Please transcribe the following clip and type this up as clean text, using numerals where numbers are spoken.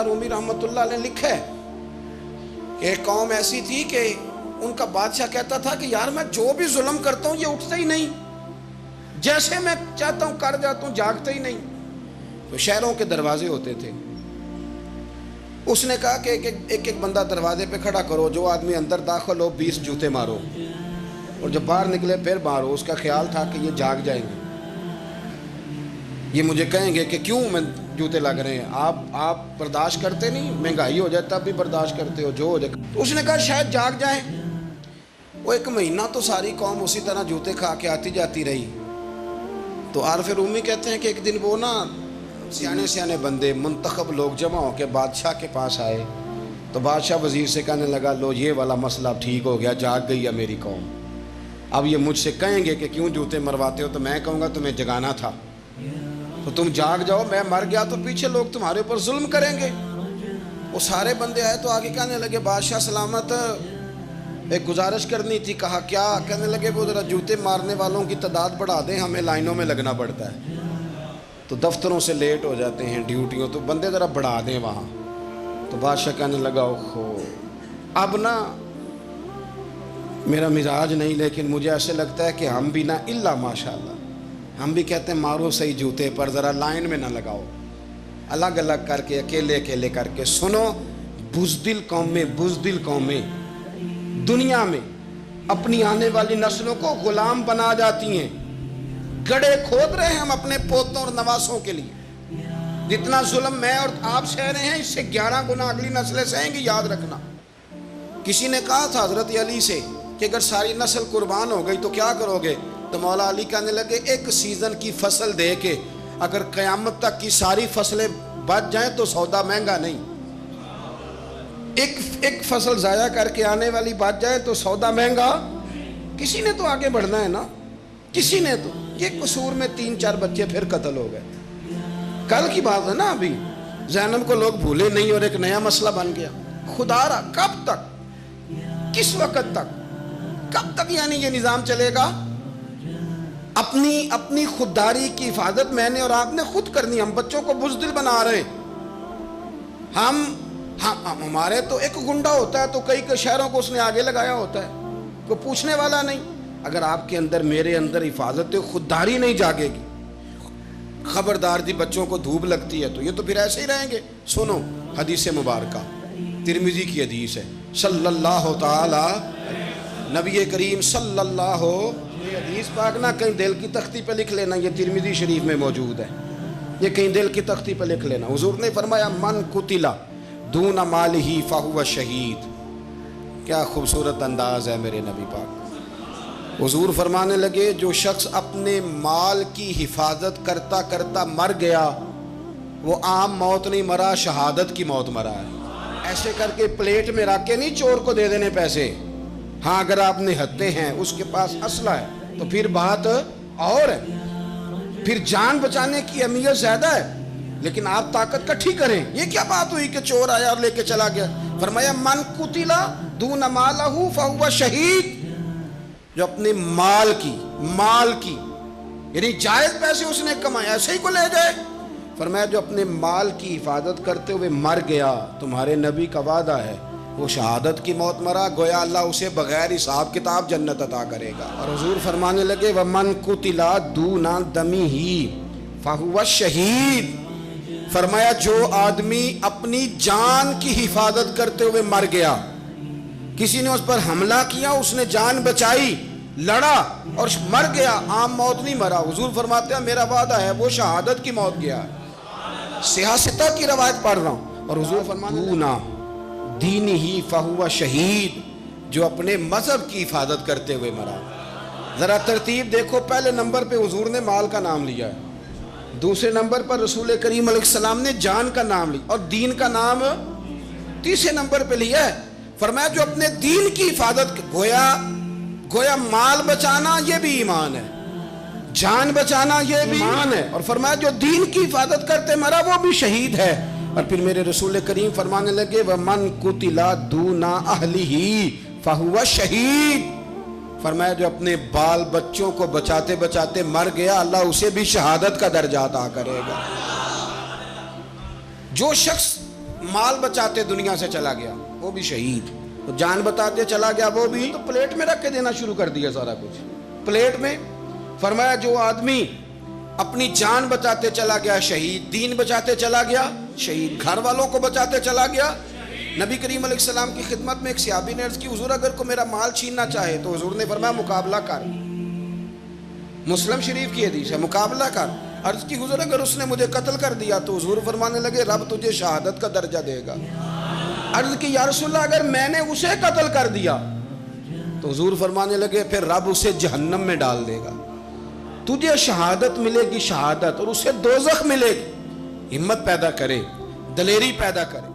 रूमी रहमतुल्लाह अलैह लिखा है कि एक कौम ऐसी थी कि उनका बादशाह कहता था कि यार मैं जो भी जुल्म करता हूँ ये उठता ही नहीं, जैसे मैं चाहता हूँ कर जाता हूँ, जागता ही नहीं। तो शहरों के दरवाजे होते थे, उसने कहा कि एक एक बंदा दरवाजे पे खड़ा करो, जो आदमी अंदर दाखिल हो 20 जूते मारो, और जब बाहर निकले फिर मारो। उसका ख्याल था कि ये जाग जाएंगे, ये मुझे कहेंगे कि क्यों मैं जूते लग रहे हैं, आप बर्दाश्त करते नहीं, महंगाई हो जाए तब भी बर्दाश्त करते हो, जो हो जाए। तो उसने कहा शायद जाग जाए। वो 1 महीना तो सारी कौम उसी तरह जूते खा के आती जाती रही। तो आरफ रूमी कहते हैं कि एक दिन वो ना सियाने सियाने बंदे मुंतखब लोग जमा हो के बादशाह के पास आए। तो बादशाह वजीर से कहने लगा, लो ये वाला मसला ठीक हो गया, जाग गई है मेरी कौम। अब ये मुझसे कहेंगे कि क्यों जूते मरवाते हो, तो मैं कहूँगा तुम्हें जगाना था, तो तुम जाग जाओ, मैं मर गया तो पीछे लोग तुम्हारे ऊपर जुल्म करेंगे। वो सारे बंदे आए तो आगे कहने लगे, बादशाह सलामत, एक गुजारिश करनी थी। कहा क्या? कहने लगे वो ज़रा जूते मारने वालों की तादाद बढ़ा दें, हमें लाइनों में लगना पड़ता है, तो दफ्तरों से लेट हो जाते हैं ड्यूटियों, तो बंदे ज़रा बढ़ा दें वहाँ। तो बादशाह कहने लगा, ओहो अब ना मेरा मिजाज नहीं, लेकिन मुझे ऐसे लगता है कि हम भी ना इल्ला माशाअल्लाह, हम भी कहते हैं मारो सही जूते पर, ज़रा लाइन में ना लगाओ, अलग अलग करके अकेले अकेले करके। सुनो, बुज़दिल कौमें दुनिया में अपनी आने वाली नस्लों को गुलाम बना जाती हैं। गड्ढे खोद रहे हैं हम अपने पोतों और नवासों के लिए। जितना जुल्म मैं और आप सह रहे हैं, इससे 11 गुना अगली नस्लें सहेंगी, याद रखना। किसी ने कहा था हज़रत अली से कि अगर सारी नस्ल कुर्बान हो गई तो क्या करोगे? तो मौला अली कहने लगे, एक सीज़न की फसल दे के अगर क़यामत तक की सारी फसलें बच जाएं तो सौदा महंगा नहीं। एक फसल ज़ाया करके आने वाली बच जाए तो सौदा महंगा। किसी ने तो आगे बढ़ना है ना, किसी ने तो। ये कसूर में 3-4 बच्चे फिर कत्ल हो गए, कल की बात है ना। अभी ज़ैनब को लोग भूले नहीं और एक नया मसला बन गया। खुदारा कब तक, किस वक़्त तक, कब तक यानी ये निज़ाम चलेगा? अपनी खुददारी की हिफाजत मैंने और आपने खुद करनी। हम बच्चों को बुज़दिल बना रहे हैं। हमारे तो एक गुंडा होता है तो कई शहरों को उसने आगे लगाया होता है, कोई पूछने वाला नहीं। अगर आपके अंदर मेरे अंदर हिफाजत खुददारी नहीं जागेगी, खबरदार जी, बच्चों को धूप लगती है तो ये तो फिर ऐसे ही रहेंगे। सुनो हदीस मुबारका, तिरमिज़ी की हदीस है, सल्लल्लाहु ताला नबी करीम सल्लल्लाहु, ये हदीस पाक ना कहीं दिल की तख्ती पे लिख लेना, ये तिरमिज़ी शरीफ में मौजूद है, ये कहीं दिल की तख्ती पे लिख लेना। हुजूर ने फरमाया, मन कुतिला दूना मालिही फहुवा शहीद। क्या खूबसूरत अंदाज है मेरे नबी पाक। हुजूर फरमाने लगे, जो शख्स अपने माल की हिफाजत करता करता मर गया, वो आम मौत नहीं मरा, शहादत की मौत मरा है। ऐसे करके प्लेट में रख के नहीं चोर को दे देने पैसे। हाँ, अगर आप निहत्ते हैं, उसके पास असला है, तो फिर बात और है, फिर जान बचाने की अहमियत ज़्यादा है। लेकिन आप ताकत इकट्ठी करें। ये क्या बात हुई कि चोर आया और लेके चला गया? फरमाया, मन कुतिला दून मालहू फहुवा शहीद। जो अपने माल की यानी जायज पैसे उसने कमाए, ऐसे ही को ले जाए। फरमाया, जो अपने माल की हिफाजत करते हुए मर गया, तुम्हारे नबी का वादा है, वो शहादत की मौत मरा, गोया अल्लाह उसे बगैर हिसाब किताब जन्नत अता करेगा। और हुजूर फरमाने लगे, व मन कुतिला दूना दमी ही फहुवा शहीद। फरमाया, जो आदमी अपनी जान की हिफाजत करते हुए मर गया, किसी ने उस पर हमला किया, उसने जान बचाई, लड़ा और मर गया, आम मौत नहीं मरा। हुजूर फरमाते हैं, मेरा वादा है वो शहादत की मौत गया। सियासता की रवायत पढ़ रहा हूँ। और हुजूर फरमाते दीन ही फहुवा शहीद, जो अपने मजहब की हिफाजत करते हुए मरा। जरा तरतीब देखो, पहले नंबर पे हुजूर ने माल का नाम लिया है, दूसरे नंबर पर रसूल करीम अलैहिस्सलाम ने जान का नाम लिया, और दीन का नाम तीसरे नंबर पे लिया है। फरमाया, जो अपने दीन की हिफाजत, गोया माल बचाना ये भी ईमान है, जान बचाना ये भी ईमान है। और फरमाया, जो दीन की हिफाजत करते मरा वो भी शहीद है। और फिर मेरे रसूल करीम फरमाने लगे, व मन कुतिला दूना अहलिही फहुवा शहीद। फरमाया, जो अपने बाल बच्चों को बचाते बचाते मर गया, अल्लाह उसे भी शहादत का दर्जा अता करेगा। जो शख्स مال بچاتے دنیا سے چلا گیا وہ بھی شہید، تو جان بتاتے چلا گیا وہ بھی، تو پلیٹ میں رکھ کے دینا شروع کر دیا سارا کچھ پلیٹ میں۔ فرمایا جو آدمی اپنی جان بچاتے چلا گیا شہید، دین بچاتے چلا گیا شہید، گھر والوں کو بچاتے چلا گیا۔ نبی کریم علیہ السلام کی خدمت میں ایک صحابی نے عرض کی حضور اگر کو میرا مال چھیننا چاہے تو حضور نے فرمایا مقابلہ کر، مسلم شریف کی حدیث ہے، مقابلہ کر۔ عرض کی حضور اگر اس نے مجھے قتل کر دیا تو حضور فرمانے لگے رب تجھے شہادت کا درجہ دے گا۔ عرض کی یا رسول اللہ اگر میں نے اسے قتل کر دیا تو حضور فرمانے لگے پھر رب اسے جہنم میں ڈال دے گا، تجھے شہادت ملے گی شہادت اور اسے دوزخ ملے گی۔ ہمت پیدا کرے، دلیری پیدا کرے۔